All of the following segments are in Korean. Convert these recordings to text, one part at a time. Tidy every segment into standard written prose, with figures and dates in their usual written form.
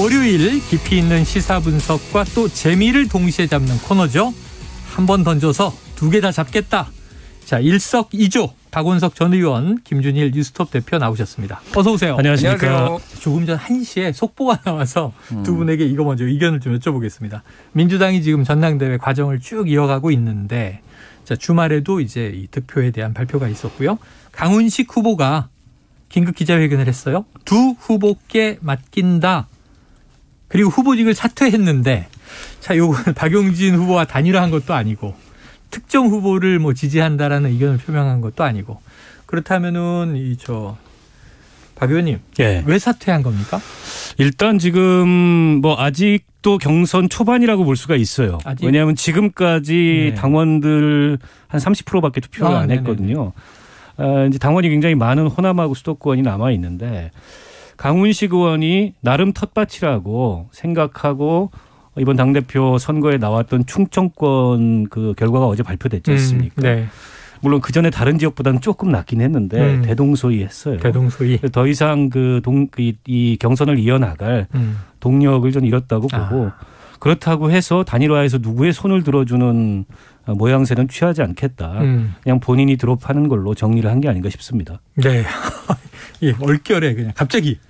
월요일 깊이 있는 시사 분석과 또 재미를 동시에 잡는 코너죠. 한 번 던져서 두 개 다 잡겠다. 자, 일석이조 박원석 전 의원, 김준일 뉴스톱 대표 나오셨습니다. 어서 오세요. 안녕하십니까. 안녕하세요. 조금 전 1시에 속보가 나와서 두 분에게 이거 먼저 의견을 좀 여쭤보겠습니다. 민주당이 지금 전당대회 과정을 쭉 이어가고 있는데, 자, 주말에도 이제 이 득표에 대한 발표가 있었고요. 강훈식 후보가 긴급 기자회견을 했어요. 두 후보께 맡긴다. 그리고 후보직을 사퇴했는데, 자, 요거는 박용진 후보와 단일화한 것도 아니고, 특정 후보를 뭐 지지한다라는 의견을 표명한 것도 아니고, 그렇다면은 박 의원님, 예. 왜 사퇴한 겁니까? 일단 지금 뭐 아직도 경선 초반이라고 볼 수가 있어요. 아직? 왜냐하면 지금까지 네. 당원들 한 30%밖에 투표를 안 네네네. 했거든요. 이제 당원이 굉장히 많은 호남하고 수도권이 남아 있는데, 강훈식 의원이 나름 텃밭이라고 생각하고 이번 당대표 선거에 나왔던 충청권 그 결과가 어제 발표됐지 않습니까? 네. 물론 그 전에 다른 지역보다는 조금 낮긴 했는데 대동소이했어요. 대동소이. 더 이상 이 경선을 이어나갈 동력을 좀 잃었다고 보고, 그렇다고 해서 단일화해서 누구의 손을 들어주는 모양새는 취하지 않겠다. 그냥 본인이 드롭하는 걸로 정리를 한 게 아닌가 싶습니다. 네. 예, 얼결에 그냥 갑자기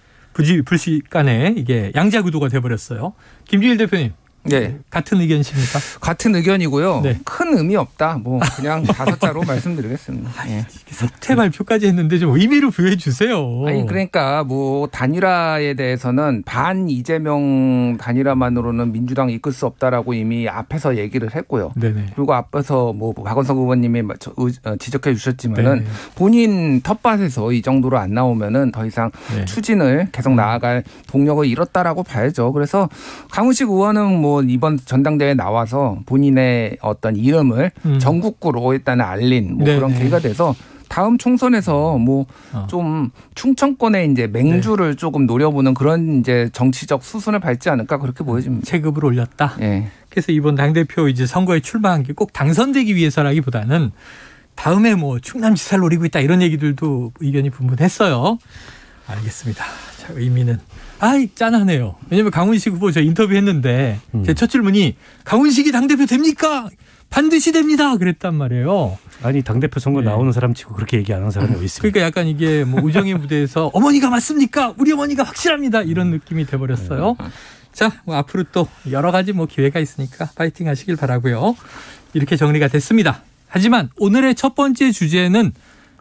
불시간에 이게 양자구도가 돼버렸어요. 김준일 대표님. 네. 같은 의견이십니까? 같은 의견이고요. 네. 큰 의미 없다. 뭐 그냥 5자로 말씀드리겠습니다. 예. 사퇴 발표까지 했는데 좀 의미를 부여해 주세요. 아니 그러니까 뭐 단일화에 대해서는 반 이재명 단일화만으로는 민주당 이끌 수 없다라고 이미 앞에서 얘기를 했고요. 네네. 그리고 앞에서 뭐 박원석 의원님이 지적해 주셨지만은 네. 본인 텃밭에서 이 정도로 안 나오면은 더 이상 네. 추진을 계속 나아갈 동력을 잃었다라고 봐야죠. 그래서 강훈식 의원은 뭐 이번 전당대회에 나와서 본인의 어떤 이름을 전국구로 일단 알린 뭐 그런 계기가 돼서 다음 총선에서 뭐 좀 충청권에 이제 맹주를 조금 노려보는 그런 이제 정치적 수순을 밟지 않을까 그렇게 보여집니다. 체급을 올렸다. 예. 그래서 이번 당대표 이제 선거에 출마한 게 꼭 당선되기 위해서라기보다는 다음에 뭐 충남지사를 노리고 있다 이런 얘기들도 의견이 분분했어요. 알겠습니다. 자, 의미는 짠하네요. 왜냐하면 강훈식 후보 저 인터뷰했는데 제 첫 질문이 강훈식이 당대표 됩니까? 반드시 됩니다. 그랬단 말이에요. 아니 당대표 선거 나오는 사람 치고 그렇게 얘기 안 하는 사람이 어디 있습니까? 그러니까 약간 이게 뭐 우정의 무대에서 어머니가 맞습니까? 우리 어머니가 확실합니다. 이런 느낌이 돼버렸어요. 자, 뭐 앞으로 또 여러 가지 뭐 기회가 있으니까 파이팅 하시길 바라고요. 이렇게 정리가 됐습니다. 하지만 오늘의 첫 번째 주제는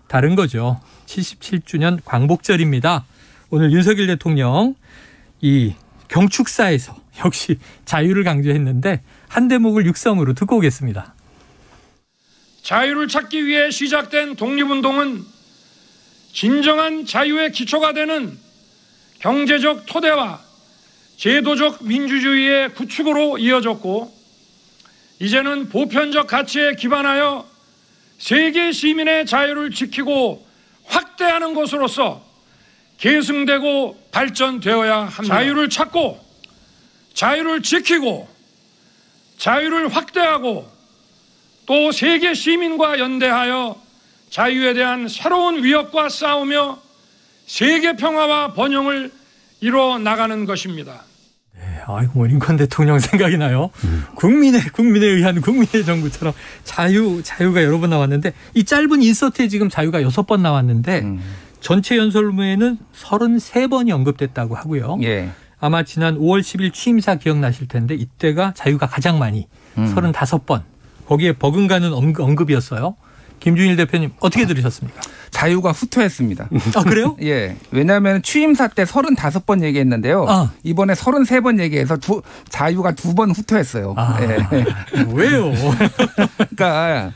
다른 거죠. 77주년 광복절입니다. 오늘 윤석열 대통령 이 경축사에서 역시 자유를 강조했는데 한 대목을 육성으로 듣고 오겠습니다. 자유를 찾기 위해 시작된 독립운동은 진정한 자유의 기초가 되는 경제적 토대와 제도적 민주주의의 구축으로 이어졌고, 이제는 보편적 가치에 기반하여 세계 시민의 자유를 지키고 확대하는 것으로서 계승되고 발전되어야 합니다. 자유를 찾고 자유를 지키고 자유를 확대하고 또 세계 시민과 연대하여 자유에 대한 새로운 위협과 싸우며 세계 평화와 번영을 이뤄 나가는 것입니다. 네, 아이고 링컨 대통령 생각이 나요. 국민에 의한 국민의 정부처럼 자유가 여러 번 나왔는데 이 짧은 인서트에 지금 자유가 6번 나왔는데 전체 연설문에는 33번이 언급됐다고 하고요. 예. 아마 지난 5월 10일 취임사 기억나실 텐데 이때가 자유가 가장 많이 35번. 거기에 버금가는 언급이었어요. 김준일 대표님 어떻게 들으셨습니까? 자유가 후퇴했습니다. 아, 그래요? 예. 왜냐하면 취임사 때 35번 얘기했는데요. 이번에 33번 얘기해서 자유가 2번 후퇴했어요. 예. 왜요? 그러니까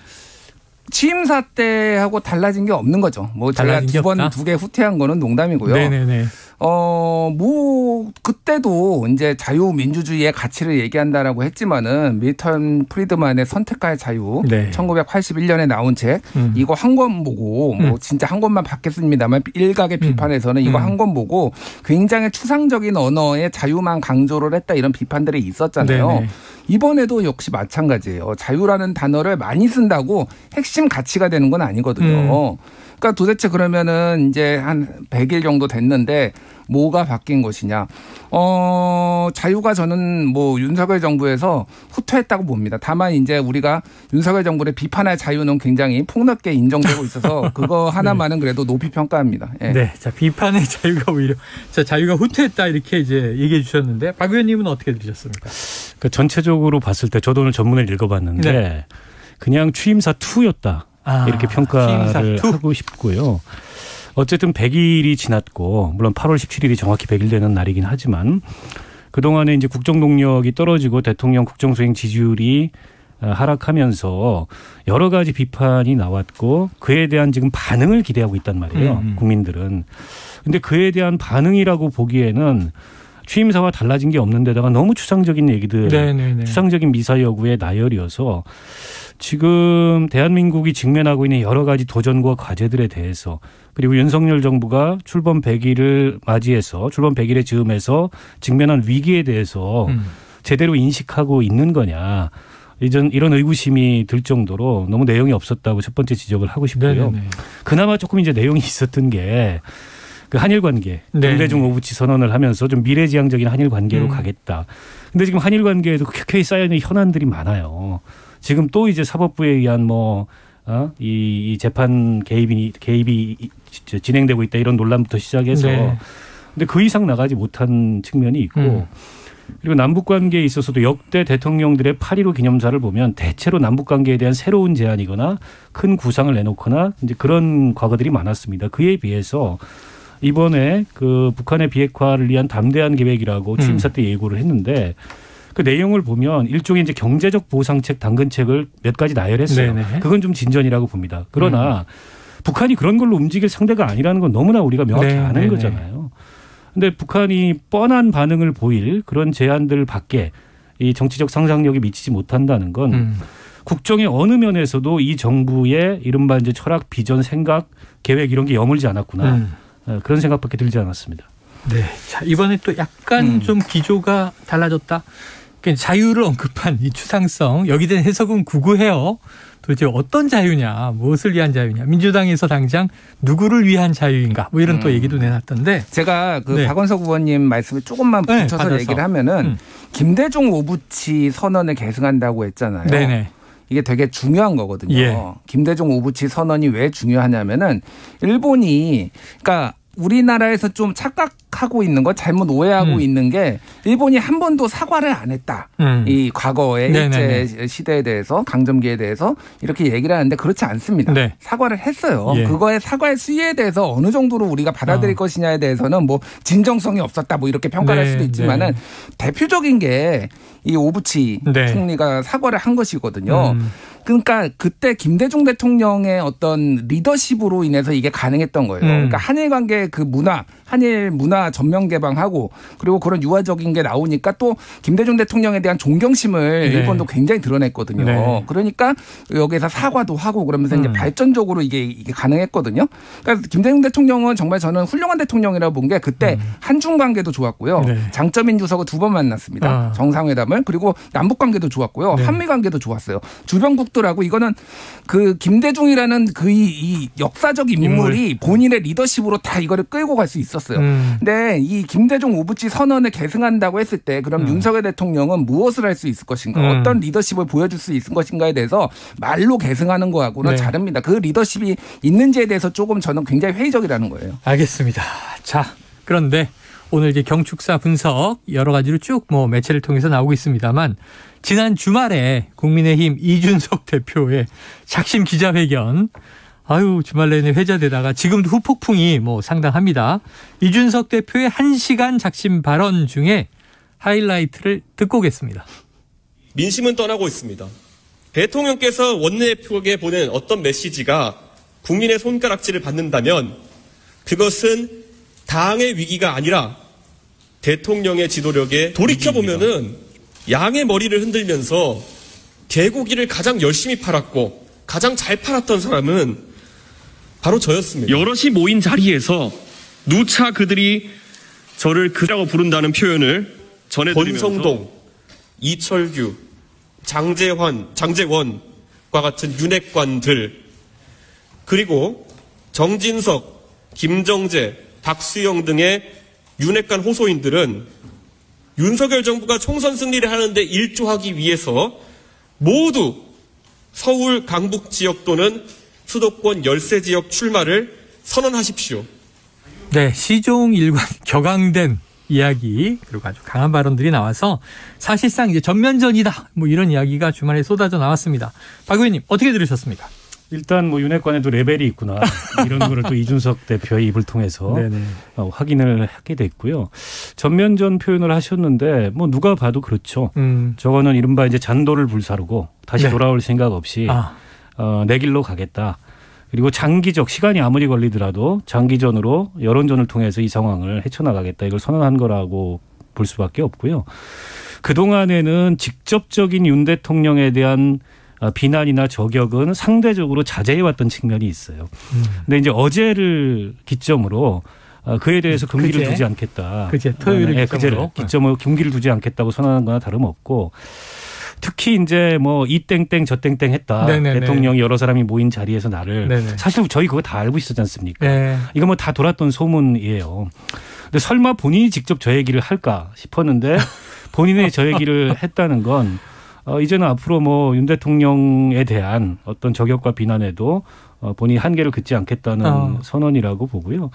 취임사 때하고 달라진 게 없는 거죠. 뭐 제가 2개 후퇴한 거는 농담이고요. 네네네. 뭐 그때도 이제 자유민주주의의 가치를 얘기한다라고 했지만은 밀턴 프리드만의 선택과의 자유, 네. 1981년에 나온 책 이거 한 권 보고 뭐 진짜 한 권만 받겠습니다만 일각의 비판에서는 이거 한 권 보고 굉장히 추상적인 언어의 자유만 강조를 했다 이런 비판들이 있었잖아요. 네네. 이번에도 역시 마찬가지예요. 자유라는 단어를 많이 쓴다고 핵심 가치가 되는 건 아니거든요. 그러니까 도대체 그러면은 이제 한 100일 정도 됐는데 뭐가 바뀐 것이냐. 자유가 저는 뭐 윤석열 정부에서 후퇴했다고 봅니다. 다만 이제 우리가 윤석열 정부를 비판할 자유는 굉장히 폭넓게 인정되고 있어서 그거 하나만은 네. 그래도 높이 평가합니다. 예. 네, 자 비판의 자유가 오히려 자 자유가 후퇴했다 이렇게 이제 얘기해 주셨는데 박 의원님은 어떻게 들으셨습니까? 그 전체적으로 봤을 때 저도 오늘 전문을 읽어봤는데 네. 그냥 취임사 2였다 이렇게 평가를 하고 싶고요. 어쨌든 100일이 지났고 물론 8월 17일이 정확히 100일 되는 날이긴 하지만 그동안에 이제 국정 동력이 떨어지고 대통령 국정 수행 지지율이 하락하면서 여러 가지 비판이 나왔고 그에 대한 지금 반응을 기대하고 있단 말이에요. 국민들은. 근데 그에 대한 반응이라고 보기에는 취임사와 달라진 게 없는 데다가 너무 추상적인 얘기들, 네네네. 추상적인 미사 여구의 나열이어서 지금 대한민국이 직면하고 있는 여러 가지 도전과 과제들에 대해서 그리고 윤석열 정부가 출범 100일을 맞이해서 출범 100일에 즈음해서 직면한 위기에 대해서 제대로 인식하고 있는 거냐. 이런 의구심이 들 정도로 너무 내용이 없었다고 첫 번째 지적을 하고 싶고요. 네네네. 그나마 조금 이제 내용이 있었던 게 그 한일 관계, 김대중 오부치 선언을 하면서 좀 미래지향적인 한일 관계로 가겠다. 근데 지금 한일 관계에도 켜켜이 쌓여있는 현안들이 많아요. 지금 또 이제 사법부에 의한 이 재판 개입이 진행되고 있다 이런 논란부터 시작해서 네. 근데 그 이상 나가지 못한 측면이 있고 그리고 남북 관계에 있어서도 역대 대통령들의 8.15 기념사를 보면 대체로 남북 관계에 대한 새로운 제안이거나 큰 구상을 내놓거나 이제 그런 과거들이 많았습니다. 그에 비해서 이번에 그 북한의 비핵화를 위한 담대한 계획이라고 취임사 때 예고를 했는데 그 내용을 보면 일종의 이제 경제적 보상책, 당근책을 몇 가지 나열했어요. 네네. 그건 좀 진전이라고 봅니다. 그러나 북한이 그런 걸로 움직일 상대가 아니라는 건 너무나 우리가 명확히 아는 거잖아요. 그런데 북한이 뻔한 반응을 보일 그런 제안들 밖에 이 정치적 상상력이 미치지 못한다는 건 국정의 어느 면에서도 이 정부의 이른바 이제 철학, 비전, 생각, 계획 이런 게 여물지 않았구나. 그런 생각밖에 들지 않았습니다. 네. 자, 이번에 또 약간 좀 기조가 달라졌다. 그러니까 자유를 언급한 이 추상성, 여기에 대한 해석은 구구해요. 도대체 어떤 자유냐, 무엇을 위한 자유냐, 민주당에서 당장 누구를 위한 자유인가, 뭐 이런 또 얘기도 내놨던데. 제가 그 박원석 의원님 말씀에 조금만 붙여서 얘기를 하면은 김대중 오부치 선언을 계승한다고 했잖아요. 네네. 이게 되게 중요한 거거든요. 예. 김대중 오부치 선언이 왜 중요하냐면은 일본이 그러니까 우리나라에서 좀 착각하고 있는 거 잘못 오해하고 있는 게 일본이 한 번도 사과를 안 했다. 이 과거의 일제 시대에 대해서 강점기에 대해서 이렇게 얘기를 하는데 그렇지 않습니다. 네. 사과를 했어요. 예. 그거의 사과의 수위에 대해서 어느 정도로 우리가 받아들일 것이냐에 대해서는 뭐 진정성이 없었다 뭐 이렇게 평가를 할 수도 있지만은 대표적인 게 이 오부치 총리가 사과를 한 것이거든요. 그러니까 그때 김대중 대통령의 어떤 리더십으로 인해서 이게 가능했던 거예요. 그러니까 한일 관계 그 문화, 한일 문화 전면 개방하고 그리고 그런 유화적인 게 나오니까 또 김대중 대통령에 대한 존경심을 일본도 굉장히 드러냈거든요. 네. 그러니까 여기서 사과도 하고 그러면서 이제 발전적으로 이게 가능했거든요. 그러니까 김대중 대통령은 정말 저는 훌륭한 대통령이라고 본 게 그때 한중 관계도 좋았고요. 장쩌민 주석을 2번 만났습니다. 정상회담을. 그리고 남북 관계도 좋았고요. 한미 관계도 좋았어요. 주변국들하고 이거는 그 김대중이라는 그 이 역사적 인물이 본인의 리더십으로 다 이거를 끌고 갈 수 있었어요. 근데 이 김대중 오부치 선언을 계승한다고 했을 때 그럼 윤석열 대통령은 무엇을 할 수 있을 것인가? 어떤 리더십을 보여줄 수 있을 것인가에 대해서 말로 계승하는 거하고는 다릅니다. 그 리더십이 있는지에 대해서 조금 저는 굉장히 회의적이라는 거예요. 알겠습니다. 자, 그런데 오늘 이제 경축사 분석 여러 가지로 쭉 뭐 매체를 통해서 나오고 있습니다만 지난 주말에 국민의힘 이준석 대표의 작심 기자회견 주말 내내 회자되다가 지금도 후폭풍이 뭐 상당합니다. 이준석 대표의 1시간 작심 발언 중에 하이라이트를 듣고 오겠습니다. 민심은 떠나고 있습니다. 대통령께서 원내대표에게 보낸 어떤 메시지가 국민의 손가락질을 받는다면 그것은 당의 위기가 아니라 대통령의 지도력에 돌이켜보면은 양의 머리를 흔들면서 개고기를 가장 열심히 팔았고 가장 잘 팔았던 사람은 바로 저였습니다. 여럿이 모인 자리에서 누차 그들이 저를 그라고 부른다는 표현을 전해드리면서 권성동, 이철규, 장제원과 같은 윤핵관들 그리고 정진석, 김정재, 박수영 등의 윤핵관 호소인들은 윤석열 정부가 총선 승리를 하는데 일조하기 위해서 모두 서울 강북 지역 또는 수도권 열세 지역 출마를 선언하십시오. 네, 시종 일관 격앙된 이야기 그리고 아주 강한 발언들이 나와서 사실상 이제 전면전이다 뭐 이런 이야기가 주말에 쏟아져 나왔습니다. 박 의원님 어떻게 들으셨습니까? 일단 뭐 윤핵관에도 레벨이 있구나 이런 거를 또 이준석 대표의 입을 통해서 확인을 하게 됐고요. 전면전 표현을 하셨는데 뭐 누가 봐도 그렇죠. 저거는 이른바 이제 잔도를 불사르고 다시 돌아올 생각 없이 내 길로 가겠다. 그리고 장기적 시간이 아무리 걸리더라도 장기전으로 여론전을 통해서 이 상황을 헤쳐나가겠다. 이걸 선언한 거라고 볼 수밖에 없고요. 그동안에는 직접적인 윤 대통령에 대한 비난이나 저격은 상대적으로 자제해왔던 측면이 있어요. 근데 이제 어제를 기점으로 그에 대해서 금기를 두지 않겠다. 토요일을 기점으로 금기를 두지 않겠다고 선언한 거나 다름없고 특히 이제 뭐 이 땡땡 저 땡땡 했다. 대통령이 여러 사람이 모인 자리에서 나를 사실 저희 그거 다 알고 있었지 않습니까? 이거 뭐 다 돌았던 소문이에요. 근데 설마 본인이 직접 저 얘기를 할까 싶었는데 본인의 저 얘기를 했다는 건 이제는 앞으로 뭐 윤 대통령에 대한 어떤 저격과 비난에도 본인이 한계를 긋지 않겠다는 선언이라고 보고요.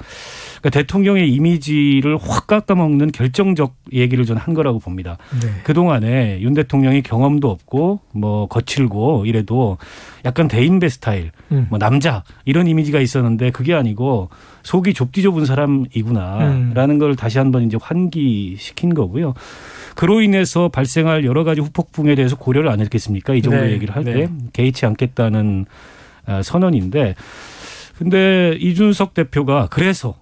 그러니까 대통령의 이미지를 확 깎아먹는 결정적 얘기를 저는 한 거라고 봅니다. 그동안에 윤 대통령이 경험도 없고 뭐 거칠고 이래도 약간 대인배 스타일, 뭐 남자 이런 이미지가 있었는데 그게 아니고 속이 좁디 좁은 사람이구나라는 걸 다시 한번 이제 환기시킨 거고요. 그로 인해서 발생할 여러 가지 후폭풍에 대해서 고려를 안 했겠습니까? 이 정도 얘기를 할 때 개의치 않겠다는 선언인데 근데 이준석 대표가 그래서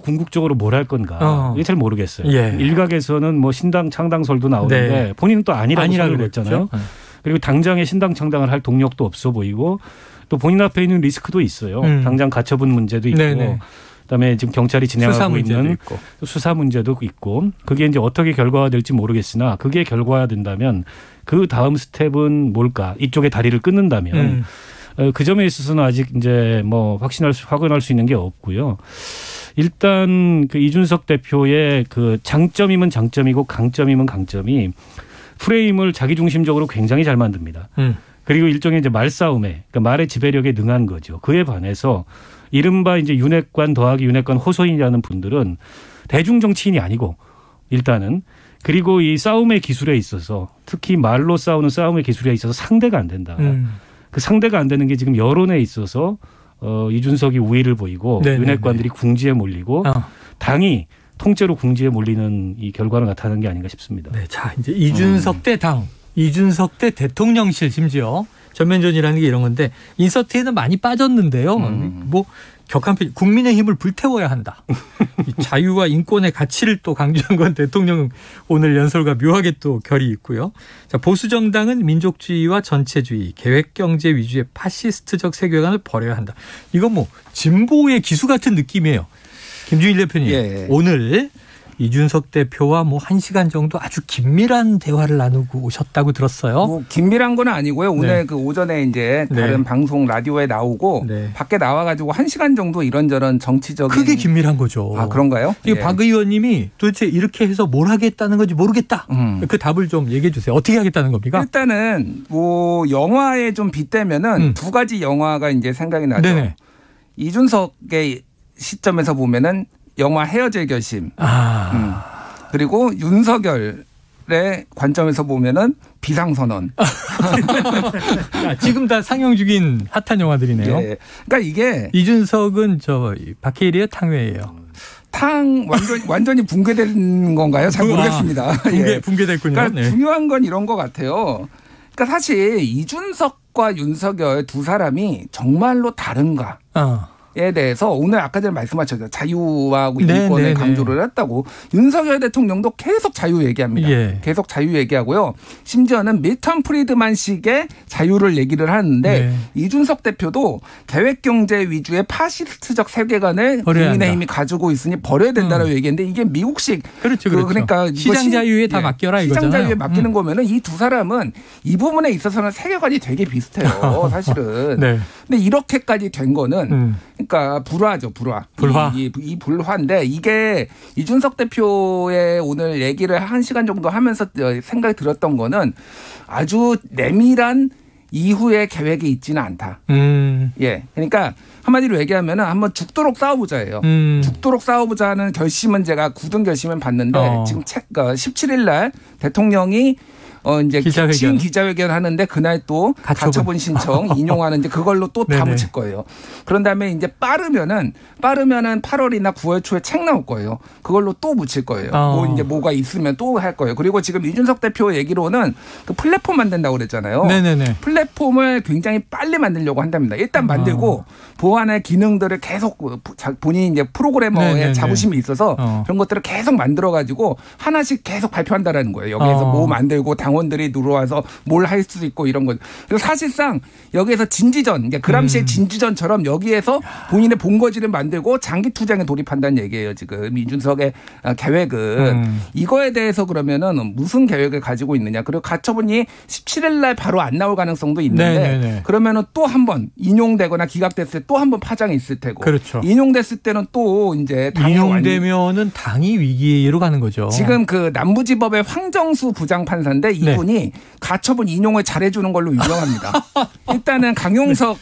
궁극적으로 뭘 할 건가 이게 잘 모르겠어요. 일각에서는 뭐 신당 창당설도 나오는데 본인은 또 아니라고 그랬잖아요. 그리고 당장에 신당 창당을 할 동력도 없어 보이고 또 본인 앞에 있는 리스크도 있어요. 당장 가처분 문제도 있고 그다음에 지금 경찰이 진행하고 있는 수사 문제도 있고 그게 이제 어떻게 결과가 될지 모르겠으나 그게 결과화된다면 그 다음 스텝은 뭘까? 이쪽에 다리를 끊는다면 그 점에 있어서는 아직 이제 뭐 확언할 수 있는 게 없고요. 일단 그 이준석 대표의 그 장점이면 장점이고 강점이면 강점이 프레임을 자기중심적으로 굉장히 잘 만듭니다. 그리고 일종의 이제 말싸움에 그러니까 말의 지배력에 능한 거죠. 그에 반해서 이른바 이제 윤핵관 더하기 윤핵관 호소인이라는 분들은 대중 정치인이 아니고 일단은 그리고 이 싸움의 기술에 있어서 특히 말로 싸우는 싸움의 기술에 있어서 상대가 안 된다. 그 상대가 안 되는 게 지금 여론에 있어서 이준석이 우위를 보이고 윤핵관들이 궁지에 몰리고 당이 통째로 궁지에 몰리는 이 결과를 나타내는 게 아닌가 싶습니다. 네, 자 이제 이준석 대 당, 이준석 대 대통령실 심지어 전면전이라는 게 이런 건데 인서트에는 많이 빠졌는데요. 뭐 격한 편 국민의힘을 불태워야 한다. 자유와 인권의 가치를 또 강조한 건 대통령 오늘 연설과 묘하게 또 결이 있고요. 자, 보수 정당은 민족주의와 전체주의, 계획경제 위주의 파시스트적 세계관을 버려야 한다. 이건 뭐 진보의 기수 같은 느낌이에요. 김준일 대표님 오늘 이준석 대표와 뭐 1시간 정도 아주 긴밀한 대화를 나누고 오셨다고 들었어요. 뭐 긴밀한 건 아니고요. 오늘 그 오전에 이제 다른 방송 라디오에 나오고 밖에 나와가지고 1시간 정도 이런저런 정치적인. 그게 긴밀한 거죠. 아 그런가요? 박 의원님이 도대체 이렇게 해서 뭘 하겠다는 건지 모르겠다. 그 답을 좀 얘기해 주세요. 어떻게 하겠다는 겁니까? 일단은 뭐 영화에 좀 빗대면은 두 가지 영화가 이제 생각이 나죠. 이준석의 시점에서 보면은 영화 헤어질 결심. 그리고 윤석열의 관점에서 보면은 비상선언. 지금 다 상영 중인 핫한 영화들이네요. 그러니까 이게 이준석은 저 박해일이에요, 탕웨이예요. 완전히 붕괴된 건가요? 잘 모르겠습니다. 붕괴됐군요. 그러니까 중요한 건 이런 것 같아요. 그러니까 사실 이준석과 윤석열 두 사람이 정말로 다른가? 에 대해서 오늘 아까 전에 말씀하셨죠. 자유와 인권을 강조를 했다고. 윤석열 대통령도 계속 자유 얘기합니다. 계속 자유 얘기하고요. 심지어는 밀턴 프리드만식의 자유를 얘기를 하는데 이준석 대표도 계획경제 위주의 파시스트적 세계관을 국민의힘이 가지고 있으니 버려야 된다라고 얘기했는데 이게 미국식. 그렇죠. 그러니까 시장 자유에 다 맡겨라 이거잖아요. 시장 자유에 맡기는 거면은 이 두 사람은 이 부분에 있어서는 세계관이 되게 비슷해요. 사실은. 근데 이렇게까지 된 거는 그러니까 불화죠, 불화. 불화. 이 불화인데 이게 이준석 대표의 오늘 얘기를 1시간 정도 하면서 생각이 들었던 거는 아주 내밀한 이후의 계획이 있지는 않다. 예. 그러니까 한마디로 얘기하면은 한번 죽도록 싸워보자예요. 죽도록 싸워보자는 결심은 제가 굳은 결심은 봤는데 지금 17일 날 대통령이 이제 기자회견 하는데 그날 또 가처분 신청 인용하는 이제 그걸로 또 다 묻힐 거예요. 그런 다음에 이제 빠르면은 8월이나 9월 초에 책 나올 거예요. 그걸로 또 묻힐 거예요. 뭐 이제 뭐가 있으면 또 할 거예요. 그리고 지금 이준석 대표 얘기로는 그 플랫폼 만든다고 그랬잖아요. 네네네. 플랫폼을 굉장히 빨리 만들려고 한답니다. 일단 만들고 보안의 기능들을 계속 본인이 이제 프로그래머의 네네네. 자부심이 있어서 그런 것들을 계속 만들어 가지고 하나씩 계속 발표한다라는 거예요. 여기에서 뭐 만들고 당원들이 들어와서 뭘 할 수 있고 이런 거. 그리고 사실상 여기에서 진지전, 이제 그람시의 진지전처럼 여기에서 본인의 본거지를 만들고 장기 투쟁에 돌입한다는 얘기예요. 지금 이준석의 계획은 이거에 대해서 그러면은 무슨 계획을 가지고 있느냐. 그리고 가처분이 17일 날 바로 안 나올 가능성도 있는데 네네네. 그러면은 또 한 번 인용되거나 기각됐을 때 또 한 번 파장이 있을 테고. 그렇죠. 인용됐을 때는 또 이제 인용되면은 당이 위기로 가는 거죠. 지금 그 남부지법의 황정수 부장판사인데 이분이 네. 가처분 인용을 잘해주는 걸로 유명합니다. 일단은 강용석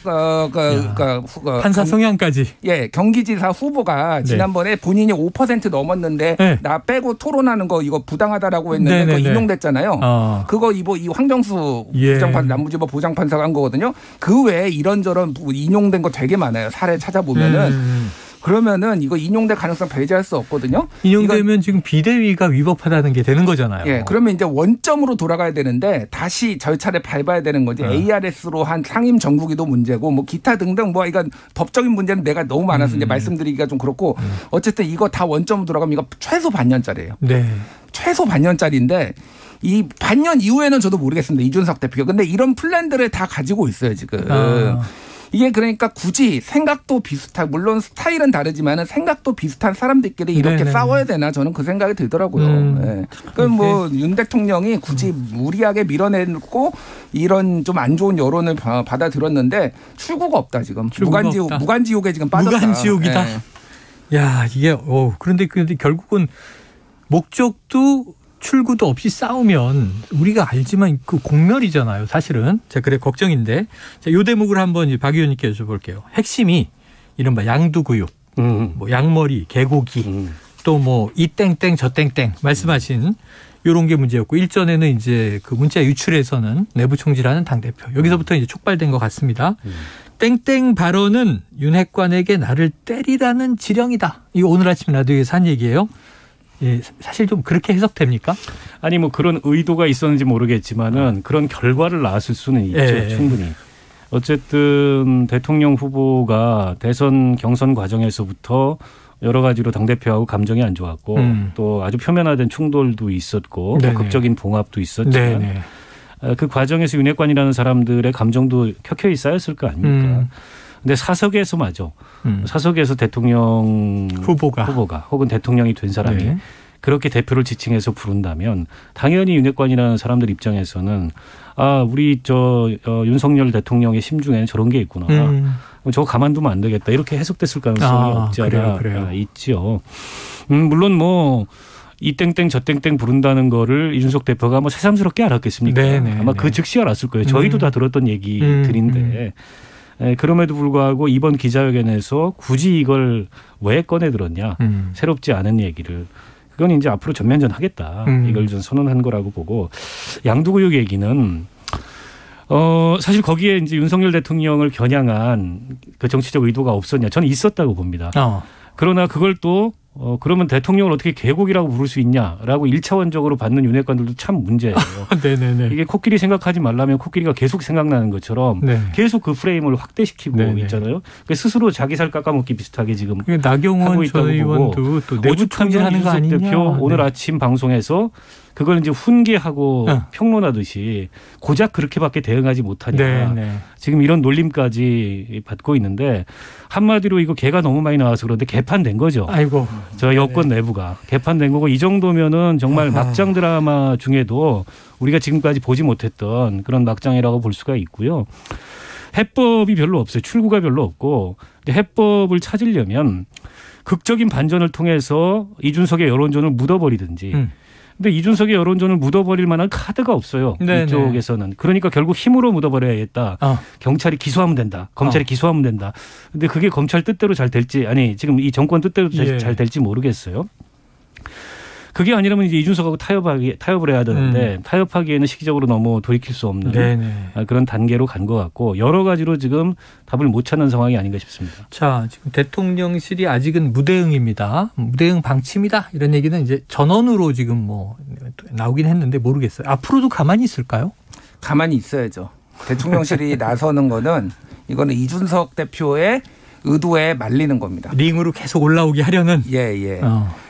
판사 성향까지. 예, 경기지사 후보가 지난번에 네. 본인이 5% 넘었는데 네. 나 빼고 토론하는 거 이거 부당하다라고 했는데 그거 인용됐잖아요. 그거 이 황정수 부장판사 남부지법 부장판사가 한 거거든요. 그 외에 이런저런 인용된 거 되게 많아요. 사례 찾아보면은. 그러면은 이거 인용될 가능성 배제할 수 없거든요. 인용되면 지금 비대위가 위법하다는 게 되는 거잖아요. 예, 그러면 이제 원점으로 돌아가야 되는데 다시 절차를 밟아야 되는 거지. ARS로 한 상임 정국이도 문제고 뭐 기타 등등 뭐 이건 법적인 문제는 내가 너무 많아서 이제 말씀드리기가 좀 그렇고 어쨌든 이거 다 원점으로 돌아가면 이거 최소 반년짜리예요. 네. 최소 반년짜리인데 이 반년 이후에는 저도 모르겠습니다. 이준석 대표가. 근데 이런 플랜들을 다 가지고 있어요, 지금. 이게 그러니까 굳이 생각도 비슷한 물론 스타일은 다르지만은 생각도 비슷한 사람들끼리 이렇게 네네. 싸워야 되나 저는 그 생각이 들더라고요. 네. 그럼 뭐 윤 대통령이 굳이 무리하게 밀어내고 이런 좀 안 좋은 여론을 받아들였는데 출구가 없다 지금. 무간지옥에 지금 빠졌다. 무간지옥이다. 네. 야 이게 그런데 결국은 목적도 출구도 없이 싸우면 우리가 알지만 그 공멸이잖아요. 사실은. 자, 그래 걱정인데. 자, 요 대목을 한번 박 의원님께 여쭤볼게요. 핵심이 이른바 양두구육, 뭐 양머리, 개고기, 또 뭐 이 땡땡 저 땡땡 말씀하신 요런 게 문제였고 일전에는 이제 그 문자 유출에서는 내부 총질하는 당대표. 여기서부터 이제 촉발된 것 같습니다. 땡땡 발언은 윤핵관에게 나를 때리라는 지령이다. 이거 오늘 아침 라디오에서 한 얘기예요. 예, 사실 좀 그렇게 해석됩니까? 아니 뭐 그런 의도가 있었는지 모르겠지만은 그런 결과를 낳았을 수는 있죠. 예. 충분히. 어쨌든 대통령 후보가 대선 경선 과정에서부터 여러 가지로 당대표하고 감정이 안 좋았고 또 아주 표면화된 충돌도 있었고 극적인 봉합도 있었지만 네네. 그 과정에서 윤핵관이라는 사람들의 감정도 켜켜이 쌓였을 거 아닙니까? 근데 사석에서마저 사석에서 대통령 후보가 혹은 대통령이 된 사람이 네. 그렇게 대표를 지칭해서 부른다면 당연히 윤핵관이라는 사람들 입장에서는 우리 윤석열 대통령의 심중에는 저런 게 있구나. 저거 가만두면 안 되겠다. 이렇게 해석됐을 가능성이 없지 않아 있죠. 물론 뭐 이 땡땡 저 땡땡 부른다는 거를 이준석 대표가 뭐 새삼스럽게 알았겠습니까? 네네, 아마 그 즉시 알았을 거예요. 저희도 다 들었던 얘기들인데 그럼에도 불구하고 이번 기자회견에서 굳이 이걸 왜 꺼내 들었냐. 새롭지 않은 얘기를. 그건 이제 앞으로 전면전 하겠다. 이걸 좀 선언한 거라고 보고 양두구육 얘기는 사실 거기에 이제 윤석열 대통령을 겨냥한 그 정치적 의도가 없었냐. 저는 있었다고 봅니다. 그러나 그걸 또 그러면 대통령을 어떻게 계곡이라고 부를 수 있냐라고 1차원적으로 받는 윤핵관들도 참 문제예요. 네네네. 이게 코끼리 생각하지 말라면 코끼리가 계속 생각나는 것처럼 네. 계속 그 프레임을 확대시키고 네네. 있잖아요. 스스로 자기 살 깎아먹기 비슷하게 지금 나경원 하고 있다고 의원도 또 내부 총질하는 거 아니냐. 대표 오늘 아침 방송에서 그걸 이제 훈계하고 평론하듯이 고작 그렇게밖에 대응하지 못하니까 네네. 지금 이런 놀림까지 받고 있는데 한마디로 이거 개가 너무 많이 나와서 그런데 개판된 거죠. 아이고. 저 여권 내부가 개판된 거고 이 정도면은 정말 막장 드라마 중에도 우리가 지금까지 보지 못했던 그런 막장이라고 볼 수가 있고요. 해법이 별로 없어요. 출구가 별로 없고 해법을 찾으려면 극적인 반전을 통해서 이준석의 여론전을 묻어버리든지 근데 이준석의 여론전을 묻어버릴 만한 카드가 없어요. 네네. 이쪽에서는. 그러니까 결국 힘으로 묻어버려야겠다. 경찰이 기소하면 된다. 검찰이 기소하면 된다. 근데 그게 검찰 뜻대로 잘 될지 아니 지금 이 정권 뜻대로 잘 될지 모르겠어요. 그게 아니라면 이제 이준석하고 타협을 해야 되는데 타협하기에는 시기적으로 너무 돌이킬 수 없는 그런 단계로 간 것 같고 여러 가지로 지금 답을 못 찾는 상황이 아닌가 싶습니다. 자, 지금 대통령실이 아직은 무대응입니다. 무대응 방침이다. 이런 얘기는 이제 전언으로 지금 뭐 나오긴 했는데 모르겠어요. 앞으로도 가만히 있을까요? 가만히 있어야죠. 대통령실이 나서는 거는 이거는 이준석 대표의 의도에 말리는 겁니다. 링으로 계속 올라오게 하려는. 예.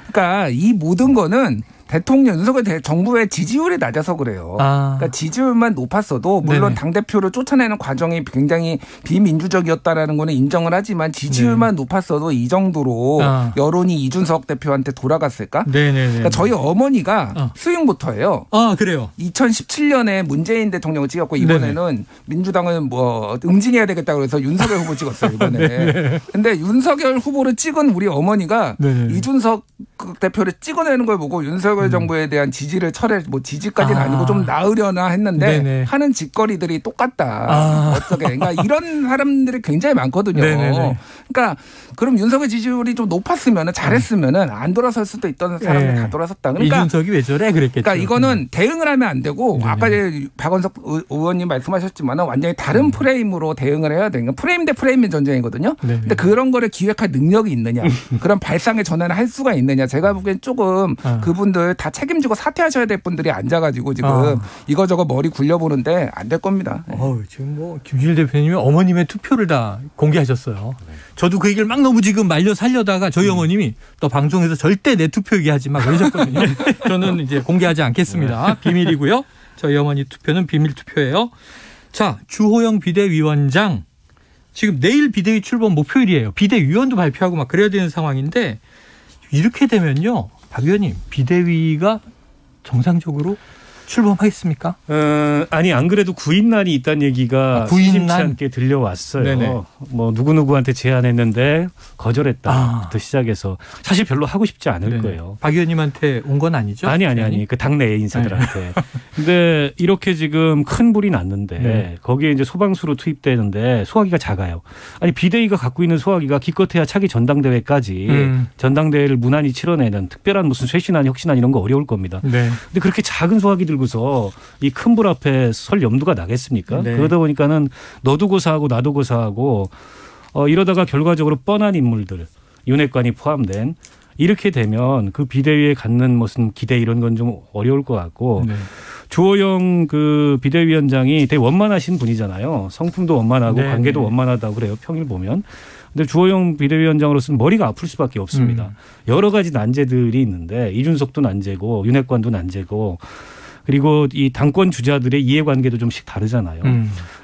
그러니까 이 모든 거는 윤석열 정부의 지지율이 낮아서 그래요. 그러니까 지지율만 높았어도 물론 당대표를 쫓아내는 과정이 굉장히 비민주적이었다라는 거는 인정을 하지만 지지율만 높았어도 이 정도로 여론이 이준석 대표한테 돌아갔을까? 그러니까 저희 어머니가 수용부터예요. 그래요. 2017년에 문재인 대통령을 찍었고 이번에는 민주당은 뭐 응징해야 되겠다고 해서 윤석열 후보 찍었어요. 이번에. 근데 윤석열 후보를 찍은 우리 어머니가 이준석 대표를 찍어내는 걸 보고 윤석열 정부에 대한 지지를 지지까지는 아니고 좀 나으려나 했는데 하는 짓거리들이 똑같다. 어떻게? 그러니까 이런 사람들이 굉장히 많거든요. 그러니까 그럼 윤석열 지지율이 좀 높았으면 잘했으면 안 돌아설 수도 있던 사람들 다 돌아섰다. 그러니까 이준석이 왜 저래 그랬겠죠. 그러니까 이거는 대응을 하면 안 되고 아까 박원석 의원님 말씀하셨지만 완전히 다른 프레임으로 대응을 해야 되니까 프레임 대 프레임의 전쟁이거든요. 근데 그런 거를 기획할 능력이 있느냐, 그런 발상의 전환을 할 수가 있느냐. 제가 보기엔 조금 그분들 다 책임지고 사퇴하셔야 될 분들이 앉아가지고 지금 이거저거 머리 굴려보는데 안 될 겁니다. 지금 뭐 김준일 대표님이 어머님의 투표를 다 공개하셨어요. 저도 그 얘기를 막 너무 지금 말려 살려다가 저희 어머님이 또 방송에서 절대 내 투표 얘기하지 마 그러셨거든요. 저는 이제 공개하지 않겠습니다. 비밀이고요. 저희 어머니 투표는 비밀 투표예요. 자, 주호영 비대위원장 지금 내일 비대위 출범 목표일이에요. 비대위원도 발표하고 막 그래야 되는 상황인데 이렇게 되면요. 박 의원님 비대위가 정상적으로 출범하겠습니까? 아니 안 그래도 구인난이 있다는 얘기가 심심치 않게 들려왔어요. 네네. 뭐 누구누구한테 제안했는데 거절했다부터 시작해서 사실 별로 하고 싶지 않을 거예요. 박 의원님한테 온 건 아니죠? 아니. 그 당내 인사들한테. 근데 이렇게 지금 큰 불이 났는데 거기에 이제 소방수로 투입되는데 소화기가 작아요. 아니 비대위가 갖고 있는 소화기가 기껏해야 차기 전당대회까지 전당대회를 무난히 치러내는 특별한 무슨 쇄신안, 혁신안 이런 거 어려울 겁니다. 근데 그렇게 작은 소화기들 들고서 이 큰 불 앞에 설 염두가 나겠습니까? 그러다 보니까는 너도 고사하고 나도 고사하고 이러다가 결과적으로 뻔한 인물들 윤핵관이 포함된 이렇게 되면 그 비대위에 갖는 무슨 기대 이런 건 좀 어려울 것 같고 주호영 그 비대위원장이 되게 원만하신 분이잖아요. 성품도 원만하고 관계도 원만하다고 그래요. 평일 보면. 근데 주호영 비대위원장으로서는 머리가 아플 수밖에 없습니다. 여러 가지 난제들이 있는데 이준석도 난제고 윤핵관도 난제고 그리고 이 당권 주자들의 이해관계도 좀씩 다르잖아요.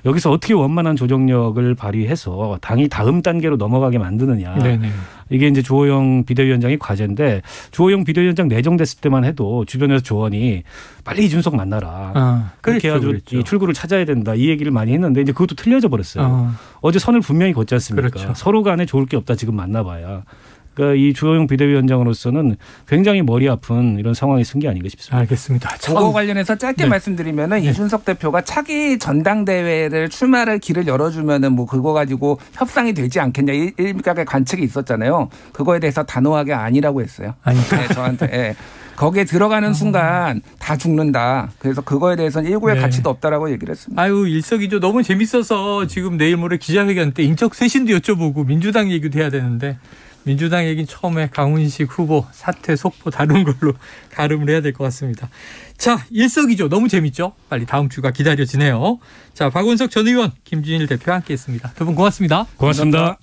여기서 어떻게 원만한 조정력을 발휘해서 당이 다음 단계로 넘어가게 만드느냐. 이게 이제 주호영 비대위원장의 과제인데 주호영 비대위원장 내정됐을 때만 해도 주변에서 조언이 빨리 이준석 만나라. 그렇게 해가지고 이 출구를 찾아야 된다. 이 얘기를 많이 했는데 이제 그것도 틀려져 버렸어요. 어제 선을 분명히 걷지 않습니까? 서로 간에 좋을 게 없다. 지금 만나봐야. 그러니까 이 주호영 비대위원장으로서는 굉장히 머리 아픈 이런 상황이 쓴 게 아닌가 싶습니다. 알겠습니다. 그거 관련해서 짧게 말씀드리면은 이준석 대표가 차기 전당대회를 출마를 길을 열어주면은 뭐 그거 가지고 협상이 되지 않겠냐 일각의 관측이 있었잖아요. 그거에 대해서 단호하게 아니라고 했어요. 저한테. 거기에 들어가는 순간 다 죽는다. 그래서 그거에 대해서는 일구의 가치도 없다라고 얘기를 했습니다. 일석이조 너무 재밌어서 지금 내일 모레 기자회견 때 인적 쇄신도 여쭤보고 민주당 얘기도 해야 되는데 민주당 얘기는 처음에 강훈식 후보 사퇴 속보 다룬 걸로 가름을 해야 될 것 같습니다. 자, 일석이조 너무 재밌죠? 빨리 다음 주가 기다려지네요. 자, 박원석 전 의원, 김준일 대표와 함께했습니다. 두 분 고맙습니다. 고맙습니다.